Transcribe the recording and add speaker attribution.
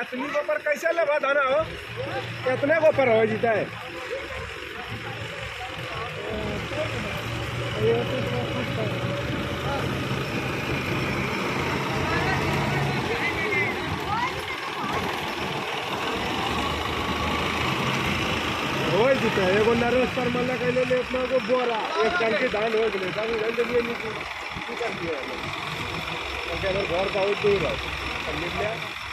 Speaker 1: असली गोपर कैसे लगा दाना हो कितने गोपर हो जीता है हो जीता है एगो नरेश पर मल्ला कहले ले अपना को बोरा एक टंकी धान हो गए धान ले लिए नहीं की कर दिया घर बहुत दूर है